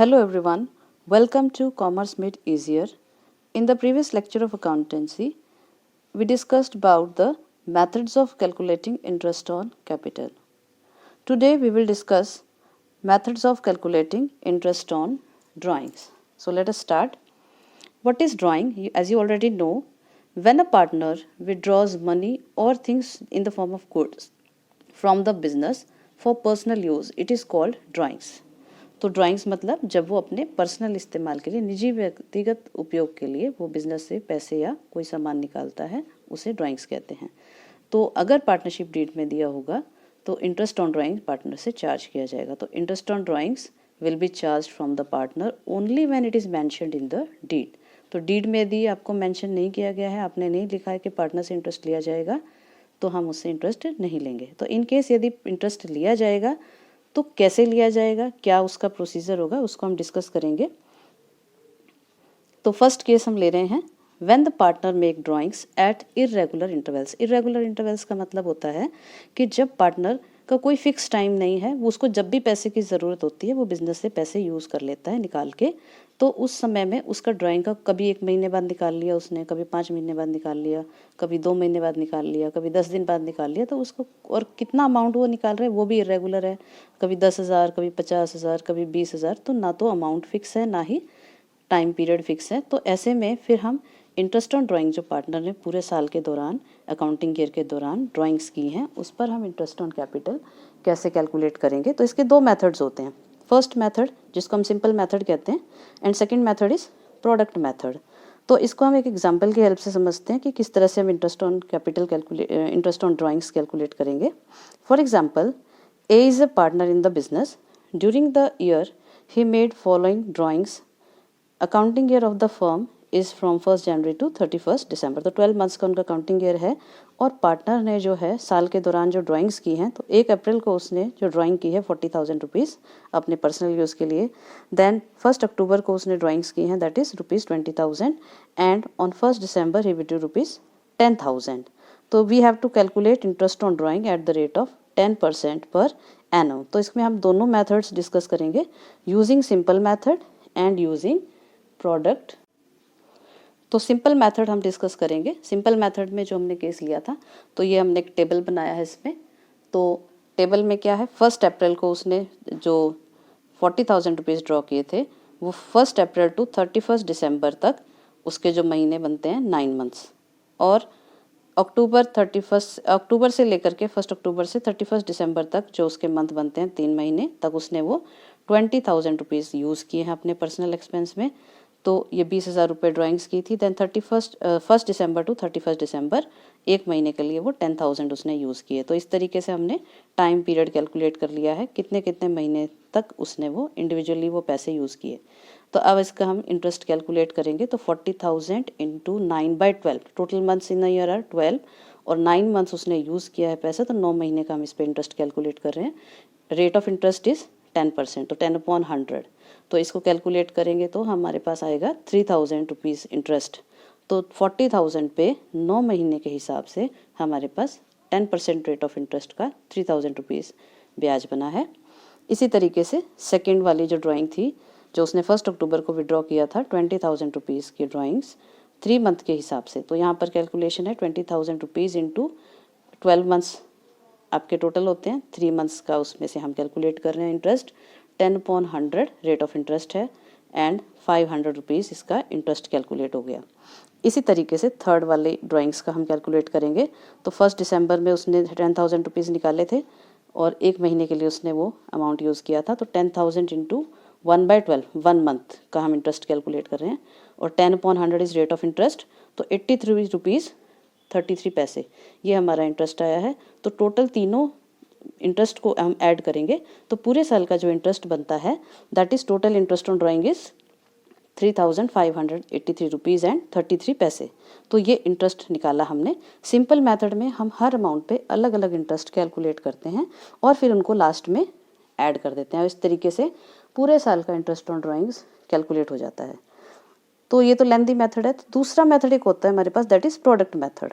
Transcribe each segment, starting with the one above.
Hello everyone, welcome to Commerce Made Easier. In the previous lecture of accountancy, we discussed about the methods of calculating interest on capital. Today we will discuss methods of calculating interest on drawings. So let us start. What is drawing? As you already know, when a partner withdraws money or things in the form of goods from the business for personal use, it is called drawings. तो drawings मतलब जब वो अपने personal इस्तेमाल के लिए, निजी व्यक्तिगत उपयोग के लिए वो बिजनेस से पैसे या कोई सामान निकालता है, उसे ड्राइंग्स कहते हैं। तो अगर पार्टनरशिप डीड में दिया होगा तो इंटरेस्ट ऑन ड्राइंग पार्टनर से चार्ज किया जाएगा। तो interest on drawings will be charge from the partner only when it is mentioned in the deed. तो डीड में यदि आपको मैंशन नहीं किया गया है, आपने नहीं लिखा है कि पार्टनर से इंटरेस्ट लिया जाएगा, तो हम उससे इंटरेस्ट नहीं लेंगे। तो इन केस यदि इंटरेस्ट लिया जाएगा तो कैसे लिया जाएगा, क्या उसका प्रोसीजर होगा, उसको हम डिस्कस करेंगे। तो फर्स्ट केस हम ले रहे हैं when the partner make drawings at irregular intervals. Irregular intervals का मतलब होता है कि जब पार्टनर का कोई फिक्स टाइम नहीं है, वो उसको जब भी पैसे की ज़रूरत होती है वो बिजनेस से पैसे यूज़ कर लेता है निकाल के। तो उस समय में उसका ड्राइंग का कभी 1 महीने बाद निकाल लिया उसने, कभी 5 महीने बाद निकाल लिया, कभी 2 महीने बाद निकाल लिया, कभी 10 दिन बाद निकाल लिया, तो उसको और कितना अमाउंट वो निकाल रहा है वो भी इर्रेगुलर है। कभी 10,000, कभी 50,000, कभी 20,000। तो ना तो अमाउंट फिक्स है, ना ही टाइम पीरियड फिक्स है। तो ऐसे में फिर हम इंटरेस्ट ऑन ड्राइंग जो पार्टनर ने पूरे साल के दौरान, अकाउंटिंग ईयर के दौरान ड्राइंग्स की हैं, उस पर हम इंटरेस्ट ऑन कैपिटल कैसे कैलकुलेट करेंगे। तो इसके 2 मेथड्स होते हैं। फर्स्ट मेथड जिसको हम सिंपल मेथड कहते हैं, and second method is product method. तो इसको हम एक एग्जांपल की हेल्प से समझते हैं कि किस तरह से हम interest on capital interest on drawings calculate करेंगे। For example, A is a partner in the business. During the year he made following drawings. Accounting year of the firm is from 1 January to 31 December. तो 12 months का उनका accounting year है, और partner ने जो है साल के दौरान जो ड्राइंग्स की हैं, तो 1 अप्रैल को उसने जो ड्राइंग की है 40,000 रुपीज़ अपने पर्सनल यूज़ के लिए। देन 1 अक्टूबर को उसने ड्राइंग्स की हैं, that is rupees 20,000, and on 1 December he withdrew rupees 10,000। तो we have to calculate interest on drawing at the rate of 10% per annum. तो इसमें हम दोनों मेथड्स डिस्कस करेंगे, using simple method and using product. तो simple method हम discuss करेंगे। Simple method में जो हमने केस लिया था, तो ये हमने एक टेबल बनाया है इसमें। तो टेबल में क्या है, 1 अप्रैल को उसने जो 40,000 रुपीज़ ड्रॉ किए थे, वो 1 अप्रैल टू 31 दिसंबर तक उसके जो महीने बनते हैं 9 मंथ्स, और अक्टूबर से लेकर के 1 अक्टूबर से 31 दिसंबर तक जो उसके मंथ बनते हैं 3 महीने तक, उसने वो 20,000 रुपीज़ यूज़ किए हैं अपने पर्सनल एक्सपेंस में। तो ये 20,000 रुपये ड्राइंग्स की थी। देन 1 दिसंबर टू 31 दिसंबर 1 महीने के लिए वो 10,000 उसने यूज़ किए। तो इस तरीके से हमने टाइम पीरियड कैलकुलेट कर लिया है, कितने कितने महीने तक उसने वो इंडिविजुअली वो पैसे यूज़ किए। तो अब इसका हम इंटरेस्ट कैलकुलेट करेंगे। तो 40,000 into 9/12, total months in a year are 12, और 9 मंथ्स उसने यूज़ किया है पैसा, तो 9 महीने का हम इस पर इंटरेस्ट कैलकुलेट कर रहे हैं। रेट ऑफ इंटरेस्ट इज़ 10%, तो 10/100। तो इसको कैलकुलेट करेंगे तो हमारे पास आएगा 3,000 रुपीज़ इंटरेस्ट। तो 40,000 पे 9 महीने के हिसाब से हमारे पास 10% रेट ऑफ इंटरेस्ट का 3,000 रुपीज़ ब्याज बना है। इसी तरीके से सेकेंड वाली जो ड्राइंग थी, जो उसने 1 अक्टूबर को विड्रॉ किया था, 20,000 रुपीज़ की ड्राइंग्स 3 मंथ के हिसाब से। तो यहाँ पर कैलकुलेशन है 20,000 रुपीज़ इंटू 12 मंथ्स आपके टोटल होते हैं, 3 मंथ्स का उसमें से हम कैलकुलेट कर रहे हैं इंटरेस्ट। 10/100 रेट ऑफ इंटरेस्ट है, एंड 500 रुपीज़ इसका इंटरेस्ट कैलकुलेट हो गया। इसी तरीके से थर्ड वाले ड्राइंग्स का हम कैलकुलेट करेंगे। तो 1 दिसंबर में उसने 10,000 रुपीज़ निकाले थे, और 1 महीने के लिए उसने वो अमाउंट यूज़ किया था। तो 10,000 इंटू 1/12, 1 मंथ का हम इंटरेस्ट कैलकुलेट कर रहे हैं, और 10/100 इज़ रेट ऑफ इंटरेस्ट। तो 83 रुपीज़ 33 पैसे ये हमारा इंटरेस्ट आया है। तो टोटल तीनों इंटरेस्ट को हम ऐड करेंगे तो पूरे साल का जो इंटरेस्ट बनता है, that is total interest on drawing is 3,583 rupees and 33 पैसे। तो ये इंटरेस्ट निकाला हमने। सिंपल मेथड में हम हर अमाउंट पे अलग अलग इंटरेस्ट कैलकुलेट करते हैं, और फिर उनको लास्ट में ऐड कर देते हैं। इस तरीके से पूरे साल का इंटरेस्ट ऑन ड्राइंग्स कैलकुलेट हो जाता है। तो ये तो लेंथी मेथड है। तो दूसरा मेथड एक होता है हमारे पास, that is product method.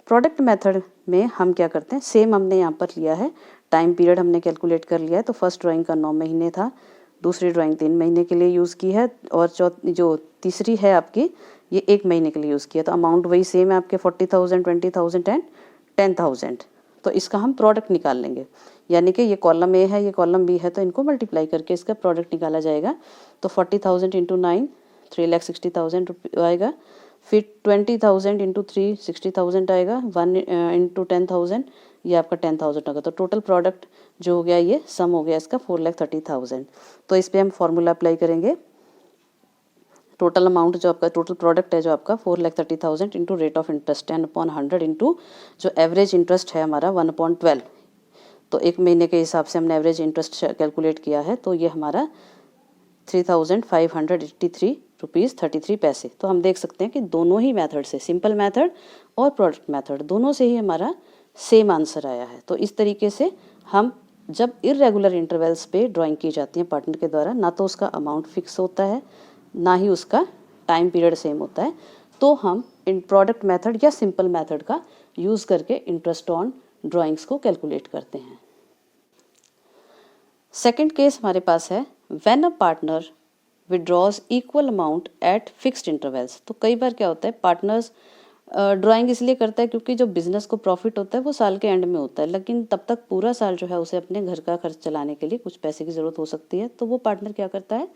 Product method में हम क्या करते हैं, सेम हमने यहाँ पर लिया है, टाइम पीरियड हमने कैलकुलेट कर लिया है। तो फर्स्ट ड्राइंग का 9 महीने था, दूसरी ड्राइंग 3 महीने के लिए यूज़ की है और जो तीसरी है आपकी ये 1 महीने के लिए यूज़ किया। तो अमाउंट वही सेम है आपके 40,000, 20,000 एंड 10,000। तो इसका हम प्रोडक्ट निकाल लेंगे, यानी कि ये कॉलम ए है, ये कॉलम बी है, तो इनको मल्टीप्लाई करके इसका प्रोडक्ट निकाला जाएगा। तो 40,000 इंटू 9 3,60,000 आएगा। फिर 20,000 इंटू 3 60,000 आएगा। 1 इंटू 10,000 ये आपका 10,000 होगा। तो टोटल प्रोडक्ट जो हो गया ये सम हो गया इसका 4,30,000। तो इस पर हम फॉर्मूला अप्लाई करेंगे। टोटल अमाउंट जो आपका टोटल प्रोडक्ट है जो आपका 4,30,000 into rate of interest 10/100 into जो एवरेज इंटरेस्ट है हमारा 1/12। तो 1 महीने के हिसाब से हमने एवरेज इंटरेस्ट कैलकुलेट किया है। तो ये हमारा 3,583 रुपीज़ 33 पैसे। तो हम देख सकते हैं कि दोनों ही मेथड से, सिंपल मेथड और प्रोडक्ट मेथड, दोनों से ही हमारा सेम आंसर आया है। तो इस तरीके से हम जब इर्रेगुलर इंटरवल्स पे ड्राइंग की जाती है पार्टनर के द्वारा, ना तो उसका अमाउंट फिक्स होता है ना ही उसका टाइम पीरियड सेम होता है, तो हम इन प्रोडक्ट मेथड या सिंपल मेथड का यूज़ करके इंटरेस्ट ऑन ड्राइंग्स को कैलकुलेट करते हैं। सेकंड केस हमारे पास है when a partner withdraws equal amount at fixed intervals. तो कई बार क्या होता है, पार्टनर्स ड्राइंग इसलिए करता है क्योंकि जो बिजनेस को प्रॉफिट होता है वो साल के एंड में होता है, लेकिन तब तक पूरा साल जो है उसे अपने घर का खर्च चलाने के लिए कुछ पैसे की ज़रूरत हो सकती है। तो वो पार्टनर क्या करता है,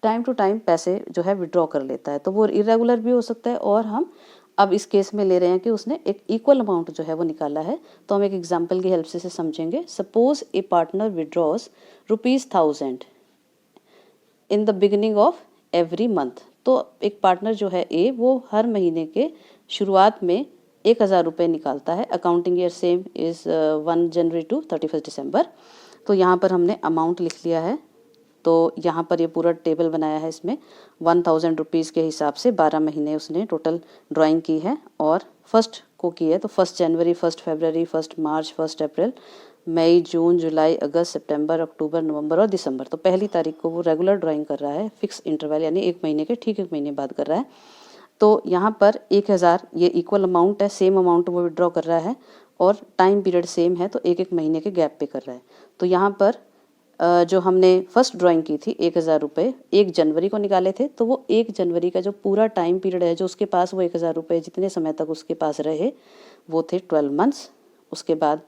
टाइम टू टाइम पैसे जो है विड्रॉ कर लेता है। तो वो इरेगुलर भी हो सकता है, और हम अब इस केस में ले रहे हैं कि उसने एक इक्वल अमाउंट जो है वो निकाला है। तो हम एक एग्जांपल की हेल्प से समझेंगे। Suppose A partner withdraws ₹1,000 in the beginning of every month. तो एक पार्टनर जो है ए, वो हर महीने के शुरुआत में 1,000 रुपये निकालता है। Accounting year same is 1 January to 31 December. तो यहाँ पर हमने अमाउंट लिख लिया है। तो यहाँ पर ये पूरा टेबल बनाया है, इसमें 1,000 रुपीज़ के हिसाब से 12 महीने उसने टोटल ड्राइंग की है और फर्स्ट को की है। तो 1 जनवरी, 1 फरवरी, 1 मार्च, 1 अप्रैल, मई, जून, जुलाई, अगस्त, सितंबर, अक्टूबर, नवंबर और दिसंबर। तो पहली तारीख को वो रेगुलर ड्राइंग कर रहा है, फिक्स इंटरवल यानी 1 महीने के ठीक 1 महीने बाद कर रहा है। तो यहाँ पर 1,000 ये इक्वल अमाउंट है, सेम अमाउंट वो विड्रॉ कर रहा है और टाइम पीरियड सेम है, तो 1-1 महीने के गैप पे कर रहा है। तो यहाँ पर जो हमने फर्स्ट ड्राइंग की थी 1,000 रुपये 1 जनवरी को निकाले थे, तो वो 1 जनवरी का जो पूरा टाइम पीरियड है जो उसके पास वो 1,000 रुपये जितने समय तक उसके पास रहे वो थे 12 मंथ्स। उसके बाद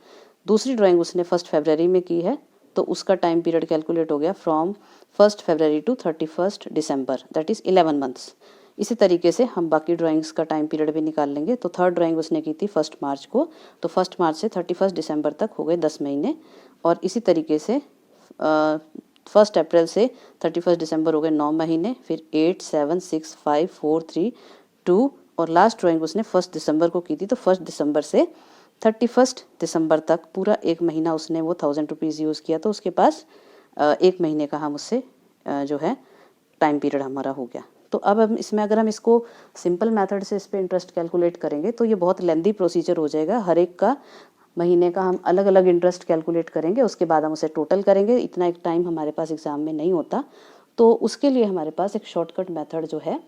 दूसरी ड्राइंग उसने 1 फरवरी में की है, तो उसका टाइम पीरियड कैलकुलेट हो गया from 1 February to 31 December, that is 11 months. इसी तरीके से हम बाकी ड्राइंग्स का टाइम पीरियड भी निकाल लेंगे। तो थर्ड ड्राइंग उसने की थी 1 मार्च को, तो 1 मार्च से 31 दिसंबर तक हो गए 10 महीने। और इसी तरीके से 1 अप्रैल से 31 दिसंबर हो गए 9 महीने। फिर 8, 7, 6, 5, 4, 3, 2 और लास्ट ड्राइंग उसने 1 दिसंबर को की थी। तो 1 दिसंबर से 31 दिसंबर तक पूरा 1 महीना उसने वो 1,000 रुपीज़ यूज़ किया। तो उसके पास 1 महीने का हम उससे जो है टाइम पीरियड हमारा हो गया। तो अब हम इसमें अगर हम इसको सिंपल मेथड से इस पे इंटरेस्ट कैलकुलेट करेंगे तो ये बहुत लेंदी प्रोसीजर हो जाएगा। हर एक का महीने का हम अलग अलग इंटरेस्ट कैलकुलेट करेंगे, उसके बाद हम उसे टोटल करेंगे। इतना एक टाइम हमारे पास एग्ज़ाम में नहीं होता, तो उसके लिए हमारे पास एक शॉर्टकट मेथड जो है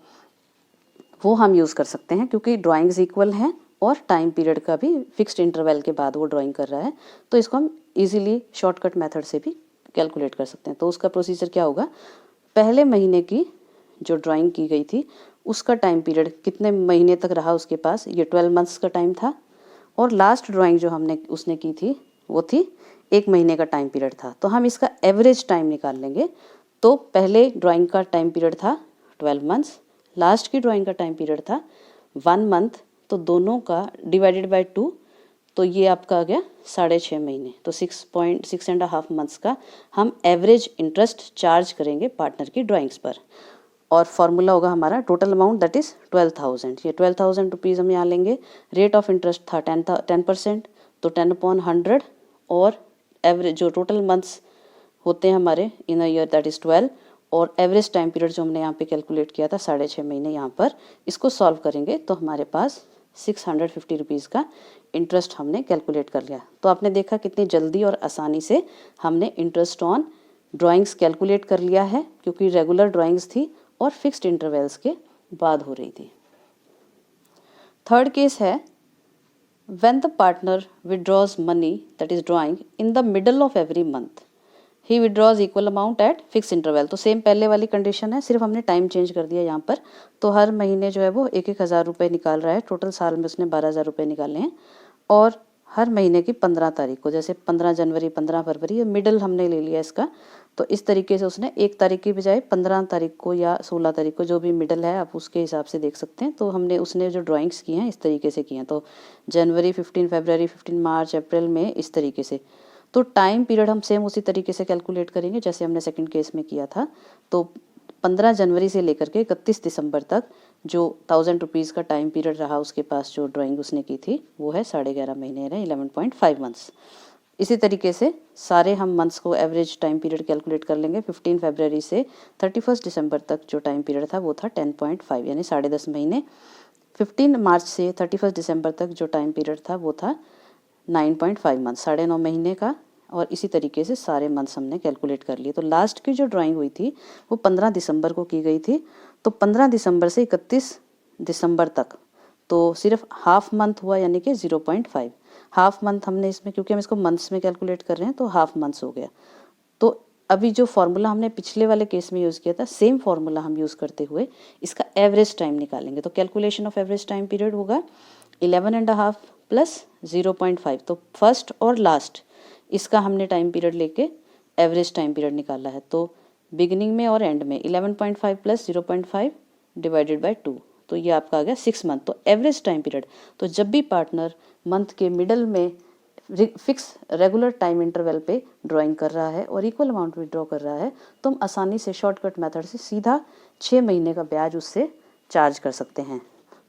वो हम यूज़ कर सकते हैं, क्योंकि ड्राइंग्स इक्वल हैं और टाइम पीरियड का भी फिक्स्ड इंटरवल के बाद वो ड्राइंग कर रहा है। तो इसको हम इजीली शॉर्टकट मेथड से भी कैलकुलेट कर सकते हैं। तो उसका प्रोसीजर क्या होगा, पहले महीने की जो ड्राइंग की गई थी उसका टाइम पीरियड कितने महीने तक रहा उसके पास, ये 12 मंथ्स का टाइम था। और लास्ट ड्राइंग जो उसने की थी वो थी 1 महीने का टाइम पीरियड था। तो हम इसका एवरेज टाइम निकाल लेंगे। तो पहले ड्राइंग का टाइम पीरियड था 12 मंथ्स, लास्ट की ड्राइंग का टाइम पीरियड था 1 मंथ। तो दोनों का डिवाइडेड बाय 2, तो ये आपका आ गया 6.5 महीने। तो 6.5 मंथ्स का हम एवरेज इंटरेस्ट चार्ज करेंगे पार्टनर की ड्राइंग्स पर। और फार्मूला होगा हमारा टोटल अमाउंट दैट इज़ 12,000। ये 12,000 रुपीज़ हम यहाँ लेंगे। रेट ऑफ इंटरेस्ट था 10%, तो 10/100। और एवरेज जो टोटल मंथ्स होते हैं हमारे इन अ ईयर दैट इज़ 12। और एवरेज टाइम पीरियड जो हमने यहाँ पे कैलकुलेट किया था 6.5 महीने, यहाँ पर इसको सॉल्व करेंगे तो हमारे पास 650 रुपीज़ का इंटरेस्ट हमने कैलकुलेट कर लिया। तो आपने देखा कितनी जल्दी और आसानी से हमने इंटरेस्ट ऑन ड्राइंग्स कैलकुलेट कर लिया है, क्योंकि रेगुलर ड्राइंग्स थी और फिक्स्ड इंटरवल्स के बाद हो रही थी। थर्ड केस है when the partner withdraws money that is drawing in the middle of every month he withdraws equal amount at fix interval. तो सेम पहले वाली कंडीशन है, सिर्फ हमने टाइम चेंज कर दिया यहाँ पर। तो हर महीने जो है वो 1,000 रुपये निकाल रहा है, टोटल साल में उसने 12,000 रुपये निकाले हैं। और हर महीने की 15 तारीख को, जैसे 15 जनवरी, 15 फरवरी, ये मिडल हमने ले लिया इसका। तो इस तरीके से उसने 1 तारीख की बजाय 15 तारीख को या 16 तारीख को, जो भी मिडल है आप उसके हिसाब से देख सकते हैं। तो हमने उसने जो ड्राइंग्स की हैं इस तरीके से की हैं। तो जनवरी 15, फरवरी 15, मार्च, अप्रैल में इस तरीके से। तो टाइम पीरियड हम सेम उसी तरीके से कैलकुलेट करेंगे जैसे हमने सेकंड केस में किया था। तो 15 जनवरी से लेकर के 31 दिसंबर तक जो 1000 रुपीज़ का टाइम पीरियड रहा उसके पास, जो ड्राइंग उसने की थी वो है 11.5 महीने, 11.5 मंथ्स। इसी तरीके से सारे हम मंथ्स को एवरेज टाइम पीरियड कैलकुलेट कर लेंगे। 15 फरवरी से 31 दिसंबर तक जो टाइम पीरियड था वो था 10.5 यानी 10.5 महीने। 15 मार्च से 31 दिसंबर तक जो टाइम पीरियड था वो था 9.5 मंथ, 9.5 महीने का। और इसी तरीके से सारे मंथ्स हमने कैलकुलेट कर लिए। तो लास्ट की जो ड्राइंग हुई थी वो 15 दिसंबर को की गई थी। तो 15 दिसंबर से 31 दिसंबर तक तो सिर्फ हाफ मंथ हुआ, यानी कि 0.5 हाफ मंथ हमने इसमें, क्योंकि हम इसको मंथ्स में कैलकुलेट कर रहे हैं तो हाफ मंथ्स हो गया। तो अभी जो फॉर्मूला हमने पिछले वाले केस में यूज़ किया था, सेम फॉर्मूला हम यूज़ करते हुए इसका एवरेज टाइम निकालेंगे। तो calculation of average time period होगा 11.5 प्लस 0.5। तो फर्स्ट और लास्ट इसका हमने टाइम पीरियड लेके एवरेज टाइम पीरियड निकाला है। तो बिगिनिंग में और एंड में 11.5 प्लस 0.5 डिवाइडेड बाय 2, तो ये आपका आ गया 6 मंथ। तो एवरेज टाइम पीरियड, तो जब भी पार्टनर मंथ के मिडल में फिक्स रेगुलर टाइम इंटरवल पे ड्राइंग कर रहा है और इक्वल अमाउंट विड्रॉ कर रहा है, तो हम आसानी से शॉर्टकट मेथड से सीधा 6 महीने का ब्याज उससे चार्ज कर सकते हैं।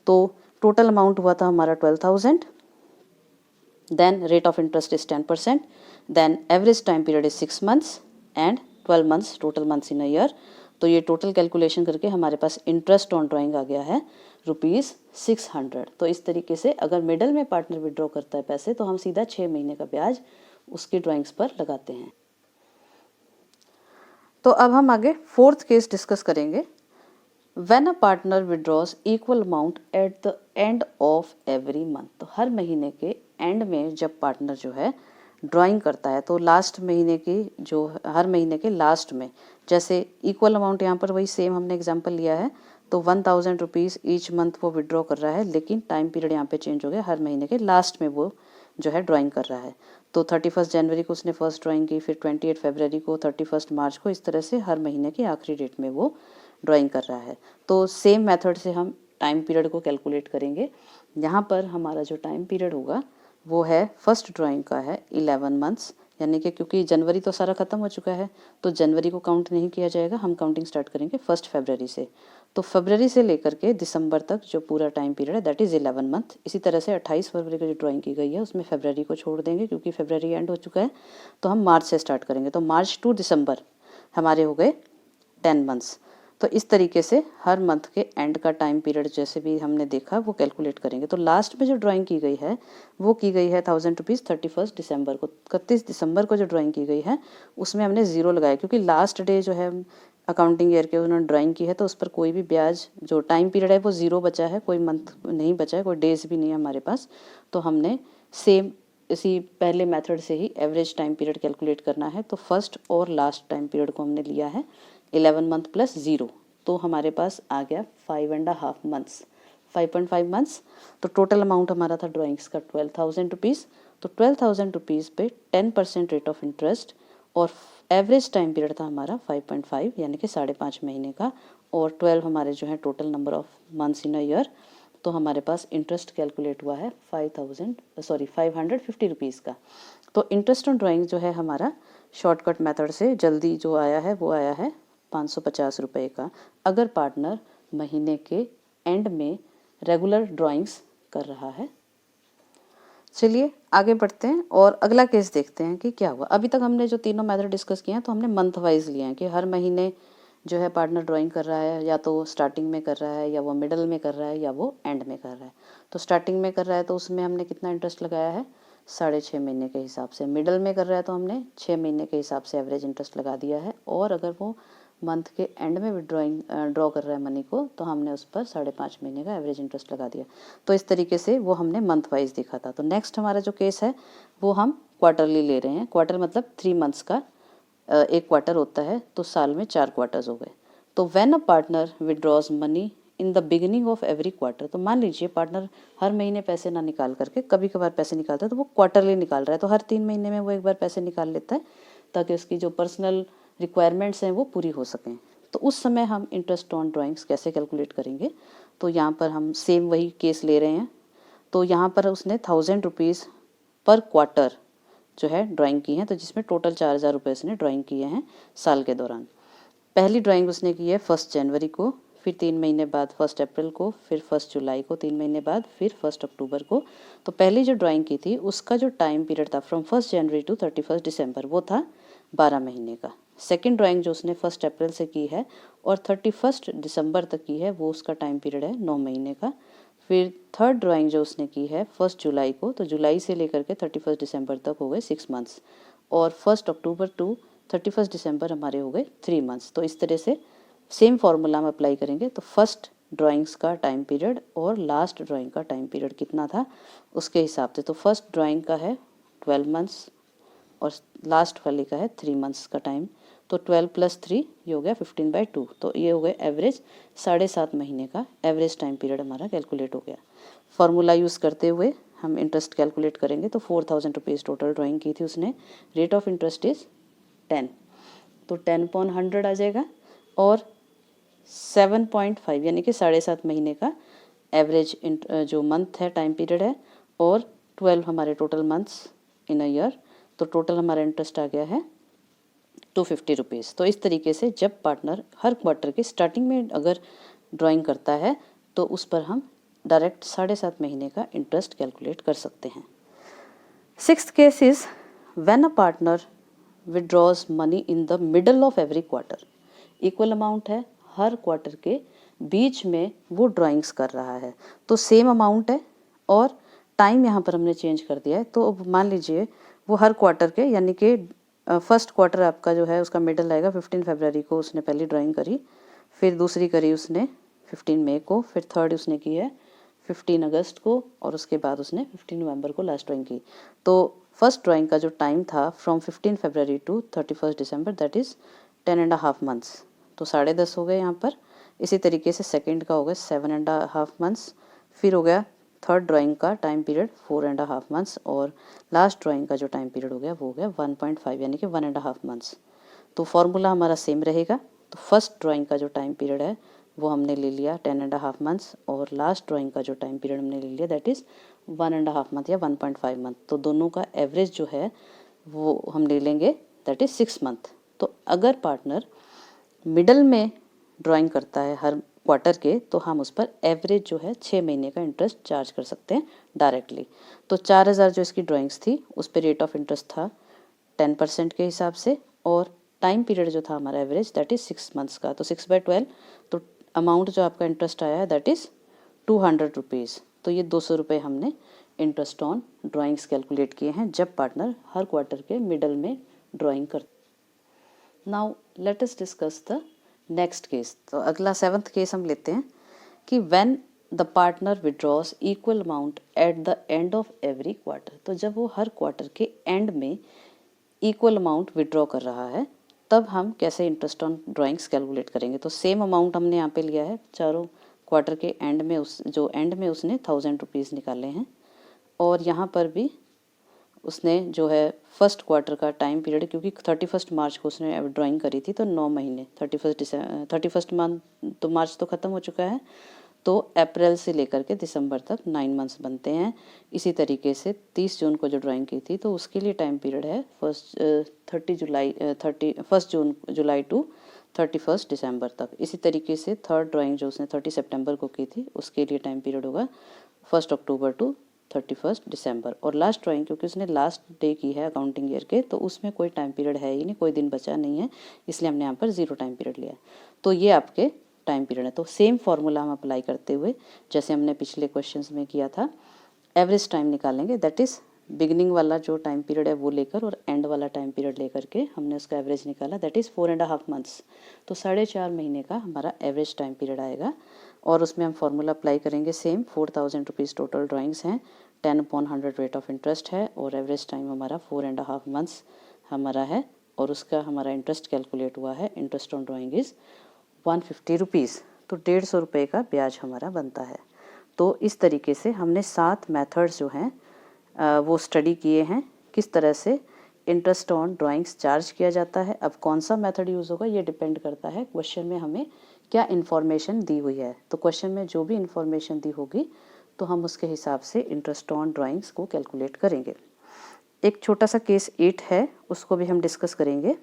तो टोटल अमाउंट हुआ था हमारा 12,000, then rate of interest is 10%, then average time period is 6 months and 12 months total months in a year। तो ये टोटल कैलकुलेशन करके हमारे पास इंटरेस्ट ऑन ड्राइंग आ गया है ₹600। तो इस तरीके से अगर मिडल में पार्टनर विड्रॉ करता है पैसे तो हम सीधा 6 महीने का ब्याज उसकी ड्राइंग्स पर लगाते हैं। तो अब हम आगे फोर्थ केस डिस्कस करेंगे। When a partner withdraws equal amount at the end of every month, तो हर महीने के एंड में जब पार्टनर जो है ड्राइंग करता है, तो लास्ट महीने की जो हर महीने के लास्ट में, जैसे इक्वल अमाउंट यहाँ पर वही सेम हमने एग्जांपल लिया है, तो 1000 रुपीज़ ईच मंथ वो विड्रॉ कर रहा है, लेकिन टाइम पीरियड यहाँ पे चेंज हो गया, हर महीने के लास्ट में वो जो है ड्राइंग कर रहा है। तो 31 जनवरी को उसने फर्स्ट ड्राइंग की, फिर 28 फरवरी को, 31 मार्च को, इस तरह से हर महीने के आखिरी डेट में वो ड्राइंग कर रहा है। तो सेम मेथड से हम टाइम पीरियड को कैलकुलेट करेंगे। यहाँ पर हमारा जो टाइम पीरियड होगा वो है, फर्स्ट ड्राइंग का है 11 मंथ्स, यानी कि क्योंकि जनवरी तो सारा ख़त्म हो चुका है तो जनवरी को काउंट नहीं किया जाएगा, हम काउंटिंग स्टार्ट करेंगे 1 फरवरी से। तो फरवरी से लेकर के दिसंबर तक जो पूरा टाइम पीरियड है दैट इज़ 11 मंथ। इसी तरह से 28 फरवरी को जो ड्राइंग की गई है उसमें फरवरी को छोड़ देंगे क्योंकि फरवरी एंड हो चुका है, तो हम मार्च से स्टार्ट करेंगे। तो मार्च टू दिसंबर हमारे हो गए 10 मंथ्स। तो इस तरीके से हर मंथ के एंड का टाइम पीरियड जैसे भी हमने देखा वो कैलकुलेट करेंगे। तो लास्ट में जो ड्राइंग की गई है वो की गई है 1000 रुपीज़ 31 दिसंबर को। 31 दिसंबर को जो ड्राइंग की गई है उसमें हमने ज़ीरो लगाया क्योंकि लास्ट डे जो है अकाउंटिंग ईयर के उन्होंने ड्राइंग की है, तो उस पर कोई भी ब्याज, जो टाइम पीरियड है वो ज़ीरो बचा है, कोई मंथ नहीं बचा है, कोई डेज भी नहीं है हमारे पास। तो हमने सेम इसी पहले मेथड से ही एवरेज टाइम पीरियड कैलकुलेट करना है। तो फर्स्ट और लास्ट टाइम पीरियड को हमने लिया है 11 मंथ प्लस 0, तो हमारे पास आ गया 5.5 मंथ्स, 5.5 मंथ्स। तो टोटल अमाउंट हमारा था ड्राइंग्स का 12,000 रुपीज़। तो 12,000 रुपीज़ पे 10% रेट ऑफ इंटरेस्ट और एवरेज टाइम पीरियड था हमारा 5.5 यानी कि 5.5 महीने का, और 12 हमारे जो है total number of months in a year. तो हमारे पास इंटरेस्ट कैलकुलेट हुआ है 550 रुपीज़ का। तो इंटरेस्ट ऑन ड्राइंग जो है हमारा शॉर्टकट मेथड से जल्दी जो आया है वो आया है 550 रुपये का, अगर पार्टनर महीने के एंड में रेगुलर ड्राइंग्स कर रहा है। चलिए आगे बढ़ते हैं और अगला केस देखते हैं कि क्या हुआ। अभी तक हमने जो तीनों मेथड डिस्कस किए हैं तो हमने मंथ वाइज लिए हैं कि हर महीने जो है पार्टनर ड्राइंग कर रहा है, या तो स्टार्टिंग में कर रहा है, या वो मिडल में कर रहा है, या वो एंड में कर रहा है। तो स्टार्टिंग में कर रहा है तो उसमें हमने कितना इंटरेस्ट लगाया है, 6.5 महीने के हिसाब से। मिडल में कर रहा है तो हमने 6 महीने के हिसाब से एवरेज इंटरेस्ट लगा दिया है, और अगर वो मंथ के एंड में विड्रॉइंग ड्रॉ कर रहा है मनी को तो हमने उस पर 5.5 महीने का एवरेज इंटरेस्ट लगा दिया। तो इस तरीके से वो हमने मंथ वाइज देखा था। तो नेक्स्ट हमारा जो केस है वो हम क्वार्टरली ले रहे हैं। क्वार्टर मतलब 3 मंथ्स का एक क्वार्टर होता है तो साल में 4 क्वार्टर्स हो गए। तो when a partner withdraws money in the beginning of every quarter, तो मान लीजिए पार्टनर हर महीने पैसे ना निकाल करके कभी कभार पैसे निकालता है, तो वो क्वार्टरली निकाल रहा है, तो हर 3 महीने में वो एक बार पैसे निकाल लेता है ताकि उसकी जो पर्सनल रिक्वायरमेंट्स हैं वो पूरी हो सकें। तो उस समय हम इंटरेस्ट ऑन ड्राइंग्स कैसे कैलकुलेट करेंगे, तो यहाँ पर हम सेम वही केस ले रहे हैं। तो यहाँ पर उसने 1000 रुपीज़ पर क्वार्टर जो है ड्राइंग की है, तो जिसमें टोटल 4000 रुपये उसने ड्राइंग किए हैं साल के दौरान। पहली ड्राइंग उसने की है 1 जनवरी को, फिर 3 महीने बाद 1 अप्रैल को, फिर 1 जुलाई को, 3 महीने बाद फिर 1 अक्टूबर को। तो पहली जो ड्राइंग की थी उसका जो टाइम पीरियड था फ्रॉम 1 जनवरी टू 31 दिसंबर वो था 12 महीने का। सेकेंड ड्राइंग जो उसने 1 अप्रैल से की है और 31 दिसंबर तक की है वो उसका टाइम पीरियड है 9 महीने का। फिर थर्ड ड्राइंग जो उसने की है 1 जुलाई को, तो जुलाई से लेकर के 31 दिसंबर तक हो गए 6 मंथ्स, और 1 अक्टूबर टू 31 दिसंबर हमारे हो गए 3 मंथ्स। तो इस तरह से सेम फार्मूला हम अप्लाई करेंगे। तो फर्स्ट ड्राइंग्स का टाइम पीरियड और लास्ट ड्राइंग का टाइम पीरियड कितना था उसके हिसाब से, तो फर्स्ट ड्राइंग का है 12 मंथ्स और लास्ट वाले का है 3 मंथ्स का टाइम। तो 12 + 3 ये हो गया 15/2, तो ये हो गया एवरेज 7.5 महीने का एवरेज टाइम पीरियड हमारा कैलकुलेट हो गया। फार्मूला यूज़ करते हुए हम इंटरेस्ट कैलकुलेट करेंगे। तो 4000 रुपीज़ टोटल ड्राइंग की थी उसने, रेट ऑफ इंटरेस्ट इज़ 10, तो 10/100 आ जाएगा, और 7.5 यानी कि 7.5 महीने का एवरेज जो मंथ है टाइम पीरियड है, और 12 हमारे total months in a year, तो टोटल हमारा इंटरेस्ट आ गया है 250 रुपीज़। तो इस तरीके से जब पार्टनर हर क्वार्टर के स्टार्टिंग में अगर ड्राइंग करता है तो उस पर हम डायरेक्ट 7.5 महीने का इंटरेस्ट कैलकुलेट कर सकते हैं। Sixth case is when a partner withdraws money in the middle of every quarter. Equal amount है, हर क्वार्टर के बीच में वो ड्राइंग्स कर रहा है, तो सेम अमाउंट है और टाइम यहाँ पर हमने चेंज कर दिया है। तो मान लीजिए वो हर क्वार्टर के यानी कि फर्स्ट क्वार्टर आपका जो है उसका मिडल आएगा, 15 फरवरी को उसने पहली ड्राइंग करी, फिर दूसरी करी उसने 15 मई को, फिर थर्ड उसने की है 15 अगस्त को, और उसके बाद उसने 15 नवंबर को लास्ट ड्राइंग की। तो फर्स्ट ड्राइंग का जो टाइम था from 15 February to 31 December that is 10.5 months, तो 10.5 हो गए यहाँ पर। इसी तरीके से सेकंड का हो गया 7.5 मंथ्स, फिर हो गया थर्ड ड्राइंग का टाइम पीरियड 4.5 मंथ्स, और लास्ट ड्राइंग का जो टाइम पीरियड हो गया वो हो गया 1.5 यानी कि 1.5 मंथ्स। तो फार्मूला हमारा सेम रहेगा। तो फर्स्ट ड्राइंग का जो टाइम पीरियड है वो हमने ले लिया 10.5 मंथ्स, और लास्ट ड्राइंग का जो टाइम पीरियड हमने ले लिया दैट इज़ 1.5 मंथ या 1.5 मंथ। तो दोनों का एवरेज जो है वो हम ले लेंगे दैट इज़ 6 मंथ। तो अगर पार्टनर मिडल में ड्राइंग करता है हर क्वार्टर के, तो हम उस पर एवरेज जो है 6 महीने का इंटरेस्ट चार्ज कर सकते हैं डायरेक्टली। तो 4000 जो इसकी ड्राइंग्स थी उस पर रेट ऑफ इंटरेस्ट था 10% के हिसाब से, और टाइम पीरियड जो था हमारा एवरेज दैट इज़ 6 मंथ्स का, तो 6/12, तो अमाउंट जो आपका इंटरेस्ट आया है दैट इज़ 200 रुपीज़। तो ये 200 रुपये हमने इंटरेस्ट ऑन ड्राइंग्स कैलकुलेट किए हैं जब पार्टनर हर क्वार्टर के मिडल में ड्राइंग करते। Now let us discuss the next case. तो अगला 7th केस हम लेते हैं कि when the partner withdraws equal amount at the end of every quarter. तो जब वो हर क्वार्टर के एंड में इक्वल अमाउंट विड्रॉ कर रहा है तब हम कैसे इंटरेस्ट ऑन ड्राइंग्स कैलकुलेट करेंगे। तो सेम अमाउंट हमने यहाँ पे लिया है, चारों क्वार्टर के एंड में एंड में उसने 1000 रुपीज़ निकाले हैं, और यहाँ पर भी उसने जो है फर्स्ट क्वार्टर का टाइम पीरियड, क्योंकि 31 मार्च को उसने ड्राइंग करी थी, तो 9 महीने 31 मंथ, तो मार्च तो ख़त्म हो चुका है, तो अप्रैल से लेकर के दिसंबर तक 9 मंथ्स बनते हैं। इसी तरीके से 30 जून को जो ड्राइंग की थी तो उसके लिए टाइम पीरियड है 1 जुलाई टू 31 दिसंबर तक। इसी तरीके से थर्ड ड्राइंग जो उसने 30 सितंबर को की थी उसके लिए टाइम पीरियड होगा 1 अक्टूबर टू 31 दिसंबर। और लास्ट ड्राइंग क्योंकि उसने लास्ट डे की है अकाउंटिंग ईयर के, तो उसमें कोई टाइम पीरियड है ही नहीं, कोई दिन बचा नहीं है, इसलिए हमने यहाँ पर 0 टाइम पीरियड लिया। तो ये आपके टाइम पीरियड है। तो सेम फार्मूला हम अप्लाई करते हुए जैसे हमने पिछले क्वेश्चंस में किया था, एवरेज टाइम निकालेंगे, दैट इज़ बिगिनिंग वाला जो टाइम पीरियड है वो लेकर और एंड वाला टाइम पीरियड लेकर के हमने उसका एवरेज निकाला, दैट इज़ 4.5 मंथ्स। तो 4.5 महीने का हमारा एवरेज टाइम पीरियड आएगा, और उसमें हम फार्मूला अप्लाई करेंगे सेम। 4000 रुपीज़ टोटल ड्राइंग्स हैं, 10/100 रेट ऑफ इंटरेस्ट है, और एवरेज टाइम हमारा 4.5 मंथ्स हमारा है और उसका हमारा इंटरेस्ट कैलकुलेट हुआ है, interest on drawing is 150 rupees, तो 150 रुपये का ब्याज हमारा बनता है। तो इस तरीके से हमने 7 मेथड्स जो हैं वो स्टडी किए हैं, किस तरह से इंटरेस्ट ऑन ड्राइंग्स चार्ज किया जाता है। अब कौन सा मेथड यूज़ होगा ये डिपेंड करता है क्वेश्चन में हमें क्या इन्फॉर्मेशन दी हुई है। तो क्वेश्चन में जो भी इन्फॉर्मेशन दी होगी तो हम उसके हिसाब से इंटरेस्ट ऑन ड्राइंग्स को कैलकुलेट करेंगे। एक छोटा सा केस 8 है, उसको भी हम डिस्कस करेंगे।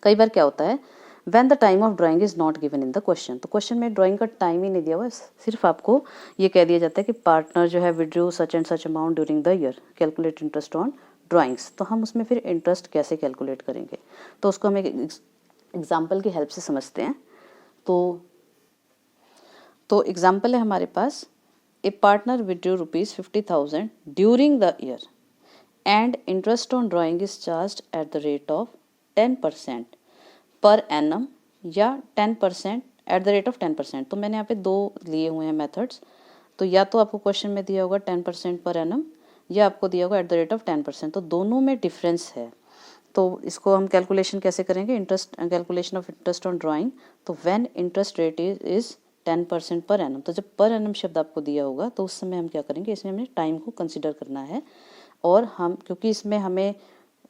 कई बार क्या होता है, when the time of drawing is not given in the question, तो क्वेश्चन में ड्राइंग का टाइम ही नहीं दिया हुआ है, सिर्फ आपको ये कह दिया जाता है कि पार्टनर जो है withdrew such and such amount during the year, calculate interest on drawings. तो हम उसमें फिर इंटरेस्ट कैसे कैलकुलेट करेंगे, तो उसको हम एक एग्जाम्पल की हेल्प से समझते हैं। तो एग्जाम्पल है हमारे पास, a partner withdrew ₹50,000 during the year and interest on drawing is charge at the rate of 10% per annum या 10% एट द रेट ऑफ 10%। तो मैंने यहाँ पे दो लिए हुए हैं मेथड्स, तो या तो आपको क्वेश्चन में दिया होगा 10% पर एनम या आपको दिया होगा एट द रेट ऑफ 10%, तो दोनों में डिफरेंस है। तो इसको हम कैलकुलेशन कैसे करेंगे, interest calculation of interest on drawing. तो when interest rate is 10% per annum, तो जब पर एनम शब्द आपको दिया होगा तो उस समय हम क्या करेंगे, इसमें हमने टाइम को कंसिडर करना है। और हम क्योंकि इसमें हमें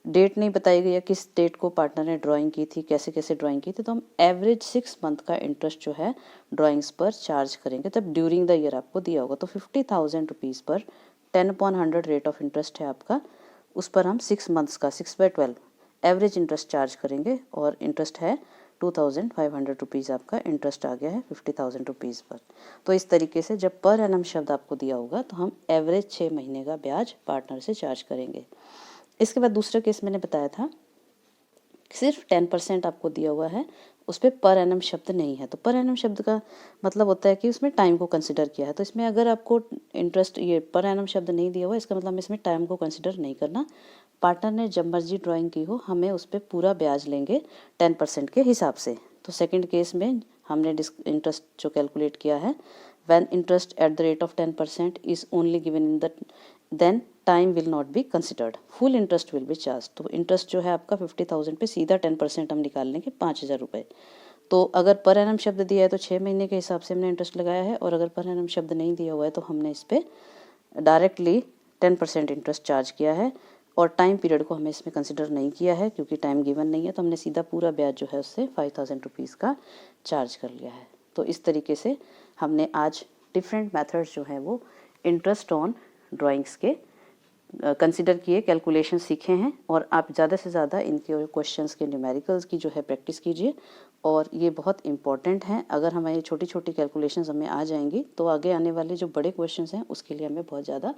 डेट नहीं बताई गई है किस डेट को पार्टनर ने ड्राइंग की थी, कैसे कैसे ड्राइंग की थी, तो हम एवरेज 6 मंथ का इंटरेस्ट जो है ड्राइंग्स पर चार्ज करेंगे। तब ड्यूरिंग द ईयर आपको दिया होगा, तो 50,000 रुपीज़ पर 10/100 रेट ऑफ इंटरेस्ट है आपका, उस पर हम 6 मंथ्स का 6/12 एवरेज इंटरेस्ट चार्ज करेंगे और इंटरेस्ट है 2,500 रुपीज़ आपका इंटरेस्ट आ गया है 50,000 रुपीज़ पर। तो इस तरीके से जब पर एनम शब्द आपको दिया होगा तो हम एवरेज 6 महीने का ब्याज पार्टनर से चार्ज करेंगे। इसके बाद दूसरा केस मैंने बताया था, सिर्फ 10% आपको दिया हुआ है, उस पर एनम शब्द नहीं है। तो पर एनम शब्द का मतलब होता है कि उसमें टाइम को कंसिडर किया है। तो इसमें अगर आपको इंटरेस्ट ये पर एनम शब्द नहीं दिया हुआ, इसका मतलब इसमें टाइम को कंसिडर नहीं करना। पार्टनर ने जब मर्जी ड्राइंग की हो, हमें उस पर पूरा ब्याज लेंगे 10% के हिसाब से। तो सेकंड केस में हमने इंटरेस्ट जो कैलकुलेट किया है, when interest at the rate of 10% is only given in the then time will not be considered, full interest will be charge. तो इंटरेस्ट जो है आपका 50,000 पे सीधा 10% हम निकाल लेंगे 5,000 रुपये। तो अगर पर एनम शब्द दिया है तो 6 महीने के हिसाब से हमने इंटरेस्ट लगाया है, और अगर पर एनम शब्द नहीं दिया हुआ है तो हमने इस पर डायरेक्टली 10% इंटरेस्ट चार्ज किया है, और टाइम पीरियड को हमें इसमें कंसिडर नहीं किया है क्योंकि टाइम गिवन नहीं है। तो हमने सीधा पूरा ब्याज जो है उससे 5,000 रुपीज़ का चार्ज कर लिया है। तो इस तरीके से हमने आज डिफरेंट मेथड्स जो हैं वो इंटरेस्ट ऑन ड्राइंग्स के कंसिडर किए, कैलकुलेशन सीखे हैं। और आप ज़्यादा से ज़्यादा इनके क्वेश्चंस के न्यूमेरिकल्स की जो है प्रैक्टिस कीजिए, और ये बहुत इंपॉर्टेंट हैं। अगर हमारी छोटी छोटी कैलकुलेशंस हमें आ जाएंगी तो आगे आने वाले जो बड़े क्वेश्चंस हैं उसके लिए हमें बहुत ज़्यादा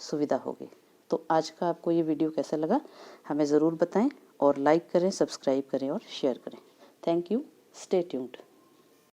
सुविधा होगी। तो आज का आपको ये वीडियो कैसा लगा हमें ज़रूर बताएं, और लाइक करें, सब्सक्राइब करें और शेयर करें। Thank you, stay tuned.